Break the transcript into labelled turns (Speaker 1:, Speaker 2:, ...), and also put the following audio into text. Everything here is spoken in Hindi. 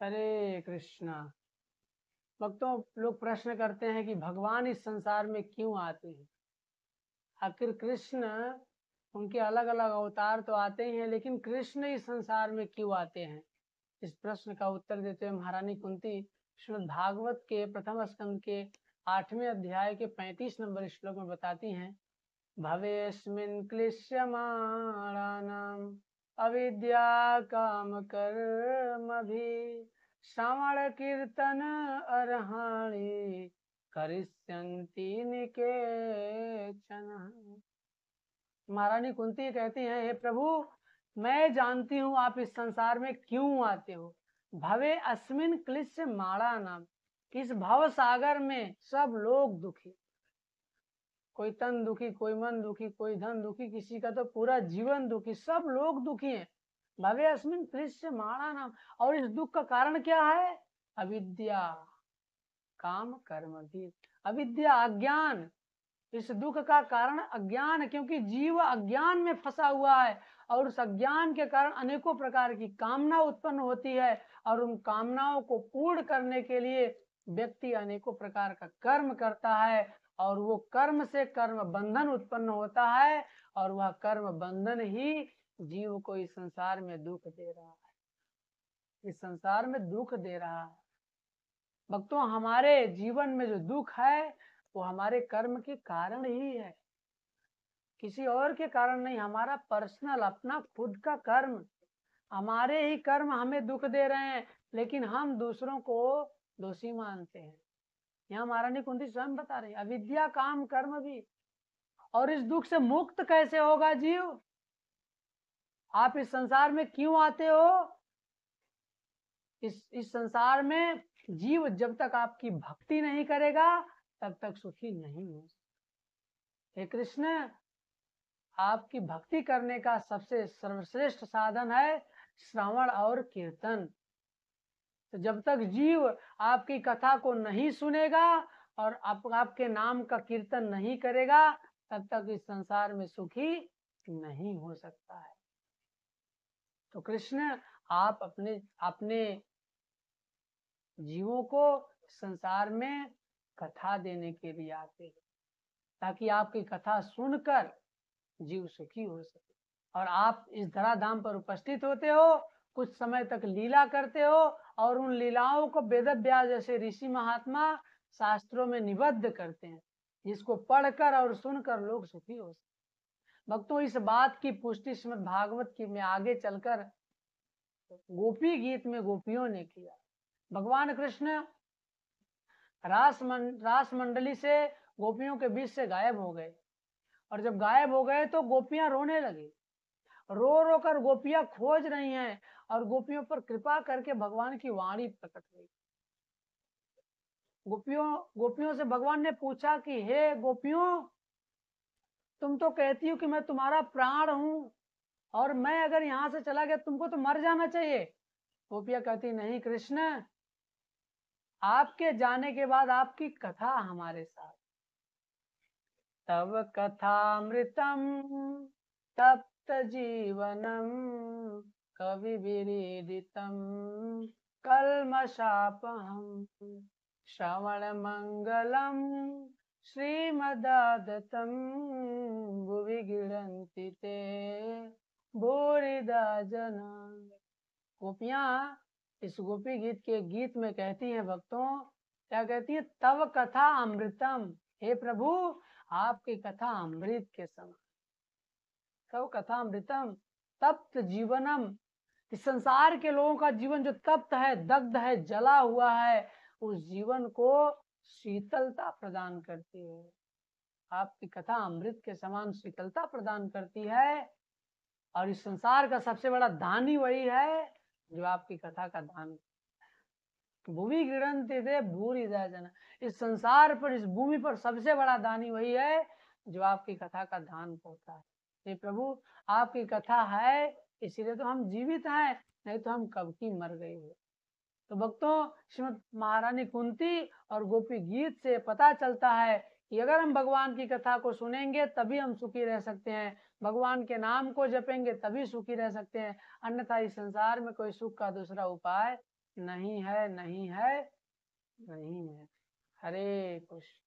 Speaker 1: हरे कृष्णा। भक्तों, लोग प्रश्न करते हैं कि भगवान इस संसार में क्यों आते हैं। आखिर कृष्ण, उनके अलग अलग अवतार तो आते ही हैं, लेकिन कृष्ण इस संसार में क्यों आते हैं? इस प्रश्न का उत्तर देते हुए महारानी कुंती श्रीमद् भागवत के प्रथम स्कंद के 8वें अध्याय के 35 नंबर श्लोक में बताती हैं, भवेस्मिन् क्लिश्यमाणानाम् अविद्या काम कर्मभिः श्रवण कीर्तन अर्हाणि करिष्यन्ति निकेचन। महारानी कुंती कहती हैं, हे प्रभु, मैं जानती हूँ आप इस संसार में क्यों आते हो। भवे अस्मिन क्लिश्य माड़ा नाम, इस भव सागर में सब लोग दुखी, कोई तन दुखी, कोई मन दुखी, कोई धन दुखी, किसी का तो पूरा जीवन दुखी, सब लोग दुखी हैं। भवे अस्मिन क्लिश्य माड़ा नाम, और इस दुख का कारण क्या है? अविद्या काम कर्म भी। अविद्या अज्ञान, इस दुख का कारण अज्ञान है, क्योंकि जीव अज्ञान में फंसा हुआ है और उस अज्ञान के कारण अनेकों प्रकार की कामना उत्पन्न होती है और उन कामनाओं को पूर्ण करने के लिए व्यक्ति अनेकों प्रकार का कर्म करता है और वो कर्म से कर्म बंधन उत्पन्न होता है और वह कर्म बंधन ही जीव को इस संसार में दुख दे रहा है, इस संसार में दुख दे रहा है। भक्तों, हमारे जीवन में जो दुख है वो हमारे कर्म के कारण ही है, किसी और के कारण नहीं। हमारा पर्सनल अपना खुद का कर्म, हमारे ही कर्म हमें दुख दे रहे हैं, लेकिन हम दूसरों को दोषी मानते हैं। यहाँ महारानी कुंती स्वयं बता रही है, अविद्या काम कर्म भी। और इस दुख से मुक्त कैसे होगा जीव? आप इस संसार में क्यों आते हो? इस संसार में जीव जब तक आपकी भक्ति नहीं करेगा तब तक सुखी नहीं हो सकता। हे कृष्ण, आपकी भक्ति करने का सबसे सर्वश्रेष्ठ साधन है श्रवण और कीर्तन। तो जब तक जीव आपकी कथा को नहीं सुनेगा और आपके नाम का कीर्तन नहीं करेगा तब तक इस संसार में सुखी नहीं हो सकता है। तो कृष्ण, आप अपने अपने जीवों को संसार में कथा देने के लिए आते हैं, ताकि आपकी कथा सुनकर जीव सुखी हो सके। और आप इस धराधाम पर उपस्थित होते हो, कुछ समय तक लीला करते हो और उन लीलाओं को वेद व्यास जैसे ऋषि महात्मा शास्त्रों में निबद्ध करते हैं, जिसको पढ़कर और सुनकर लोग सुखी हो सके। भक्तों, इस बात की पुष्टि श्रीमद् भागवत की में आगे चलकर गोपी गीत में गोपियों ने किया। भगवान कृष्ण रास मंडली से गोपियों के बीच से गायब हो गए, और जब गायब हो गए तो गोपियां रोने लगी। रो रो कर गोपियां खोज रही हैं और गोपियों पर कृपा करके भगवान की वाणी प्रकट हुई। गोपियों से भगवान ने पूछा कि हे गोपियों, तुम तो कहती हो कि मैं तुम्हारा प्राण हूं और मैं अगर यहाँ से चला गया तुमको तो मर जाना चाहिए। गोपियां कहती, नहीं कृष्ण, आपके जाने के बाद आपकी कथा हमारे साथ। तव कथामृतम तप्त जीवनम कवि विरीडितम कल्मषापहम श्रवण मंगलम श्रीमदादतम भुवि गिरन्ति ते भूरिदा जना। गोपियां इस गोपी गीत के गीत में कहती हैं, भक्तों क्या कहती है? तव कथा अमृतम, हे प्रभु, आपकी कथा अमृत के समान। तव कथा अमृतम तप्त जीवनम, इस संसार के लोगों का जीवन जो तप्त है, दग्ध है, जला हुआ है, उस जीवन को शीतलता प्रदान करती है। आपकी कथा अमृत के समान शीतलता प्रदान करती है। और इस संसार का सबसे बड़ा दानी वही है जो आपकी कथा का दान। भूमि गिरन्ति थे भूरि जना, इस संसार पर, इस भूमि पर सबसे बड़ा दानी वही है जो आपकी कथा का दान करता है। हे प्रभु, आपकी कथा है इसीलिए तो हम जीवित हैं, नहीं तो हम कब की मर गए हो। तो भक्तों, श्रीमद महारानी कुंती और गोपी गीत से पता चलता है कि अगर हम भगवान की कथा को सुनेंगे तभी हम सुखी रह सकते हैं, भगवान के नाम को जपेंगे तभी सुखी रह सकते हैं, अन्यथा इस संसार में कोई सुख का दूसरा उपाय नहीं है, नहीं है, नहीं है। हरे कृष्ण।